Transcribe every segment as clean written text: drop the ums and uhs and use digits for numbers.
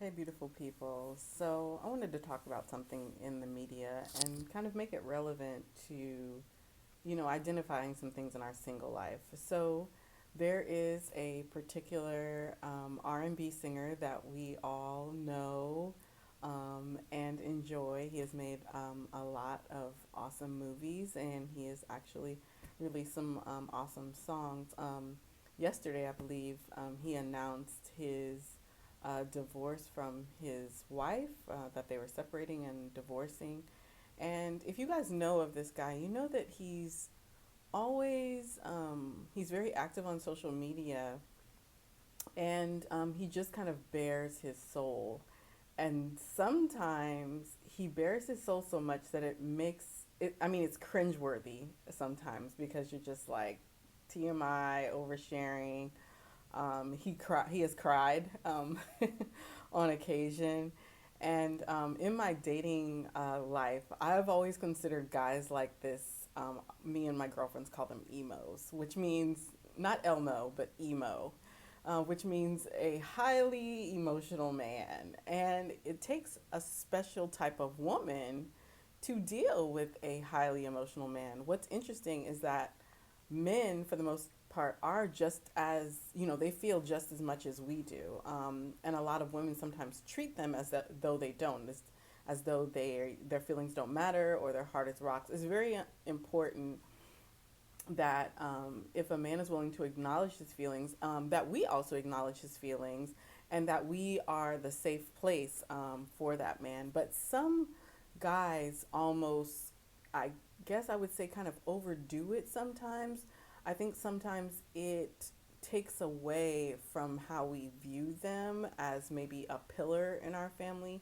Hey, beautiful people. So, I wanted to talk about something in the media and kind of make it relevant to, identifying some things in our single life. So, there is a particular R&B singer that we all know and enjoy. He has made a lot of awesome movies and he has actually released some awesome songs. Yesterday, I believe, he announced his divorce from his wife, that they were separating and divorcing. And if you guys know of this guy, you know that he's very active on social media, and he just kind of bears his soul. And sometimes he bears his soul so much that it makes it, I mean, it's cringeworthy sometimes because you're just like TMI, oversharing. He has cried on occasion, and in my dating life, I've always considered guys like this. Me and my girlfriends call them emos, which means not Elmo but emo, which means a highly emotional man, and it takes a special type of woman to deal with a highly emotional man. What's interesting is that men, for the most part, are just as, they feel just as much as we do. And a lot of women sometimes treat them as though they don't, as though their feelings don't matter or their heart is rocks. It's very important that if a man is willing to acknowledge his feelings, that we also acknowledge his feelings and that we are the safe place for that man. But some guys almost, I guess I would say, kind of overdo it sometimes. I think sometimes it takes away from how we view them as maybe a pillar in our family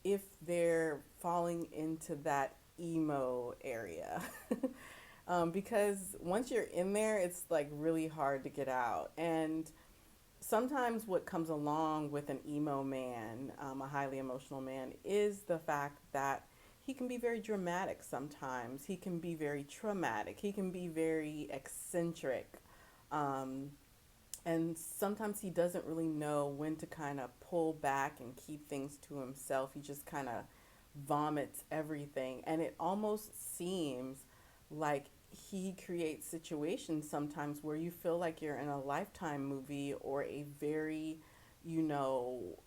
if they're falling into that emo area. Because once you're in there, it's like really hard to get out. And sometimes what comes along with an emo man, a highly emotional man, is the fact that he can be very dramatic sometimes. He can be very traumatic. He can be very eccentric. Um, and sometimes he doesn't really know when to kind of pull back and keep things to himself. He just kind of vomits everything. And it almost seems like he creates situations sometimes where you feel like you're in a Lifetime movie or a very, emotional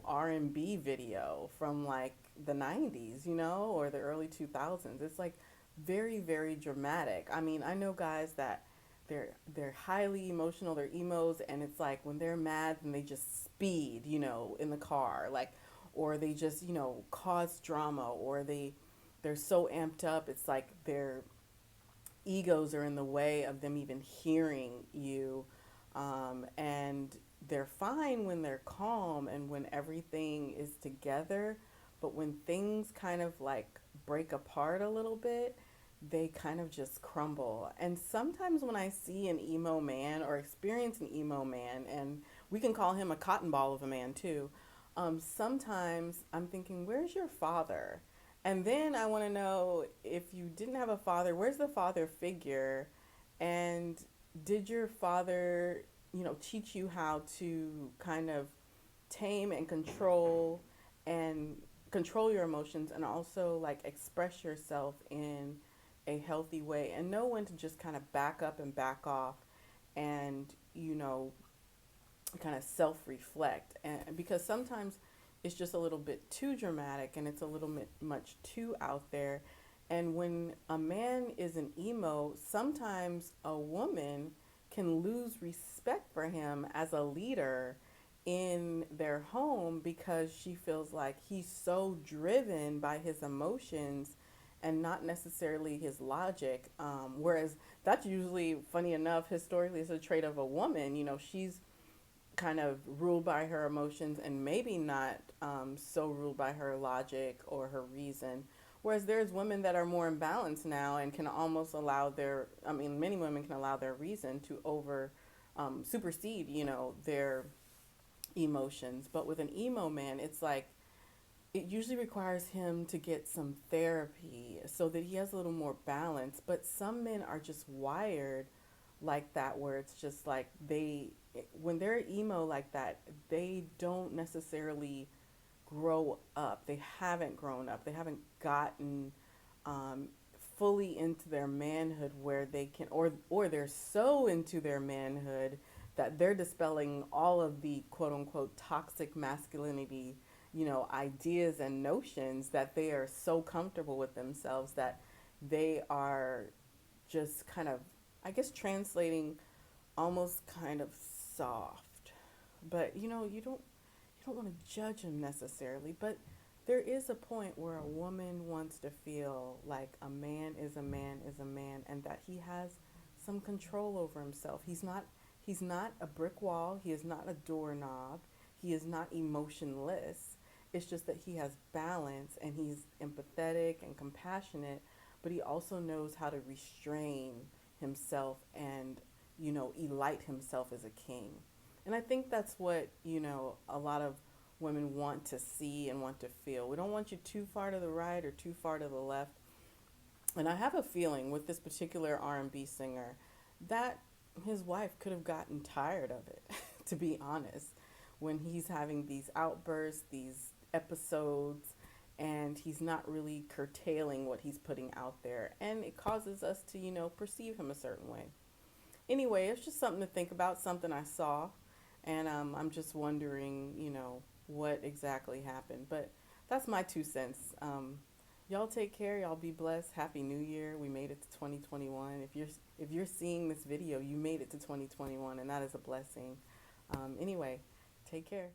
R&B video from like the 90s, or the early 2000s. It's like very, very dramatic. I mean, I know guys that they're highly emotional, they're emos, and it's like when they're mad, then they just speed, in the car, like, or they just, cause drama, or they're so amped up, it's like their egos are in the way of them even hearing you. And they're fine when they're calm and when everything is together, but when things kind of like break apart a little bit, they kind of just crumble. And sometimes when I see an emo man or experience an emo man, and we can call him a cotton ball of a man too, sometimes I'm thinking, where's your father? And then I want to know, if you didn't have a father, where's the father figure? And did your father, teach you how to kind of tame and and control your emotions and also like express yourself in a healthy way and know when to just kind of back up and back off and, kind of self reflect. And because sometimes it's just a little bit too dramatic and it's a little bit much too out there. And when a man is an emo, sometimes a woman can lose respect for him as a leader in their home because she feels like he's so driven by his emotions and not necessarily his logic. Whereas that's usually, funny enough, historically, is a trait of a woman. She's kind of ruled by her emotions and maybe not so ruled by her logic or her reason. Whereas there's women that are more imbalanced now and can almost allow many women can allow their reason to supersede, their emotions. But with an emo man, it's like it usually requires him to get some therapy so that he has a little more balance. But some men are just wired like that, where it's just like when they're emo like that, they don't necessarily grow up. They haven't grown up. They haven't gotten um, fully into their manhood where they can, or they're so into their manhood that they're dispelling all of the quote unquote toxic masculinity, ideas and notions, that they are so comfortable with themselves that they are just kind of, I guess, translating almost kind of soft. But you don't want to judge them necessarily, but there is a point where a woman wants to feel like a man is a man is a man, and that he has some control over himself. He's not a brick wall, he is not a doorknob, he is not emotionless. It's just that he has balance and he's empathetic and compassionate, but he also knows how to restrain himself and, elite himself as a king. And I think that's what, a lot of women want to see and want to feel. We don't want you too far to the right or too far to the left. And I have a feeling with this particular R&B singer that his wife could have gotten tired of it, to be honest, when he's having these outbursts, these episodes, and he's not really curtailing what he's putting out there. And it causes us to, perceive him a certain way. Anyway, it's just something to think about, something I saw. And I'm just wondering, what exactly happened. But that's my 2 cents. Y'all take care. Y'all be blessed. Happy New Year. We made it to 2021. If you're seeing this video, you made it to 2021, and that is a blessing. Anyway, take care.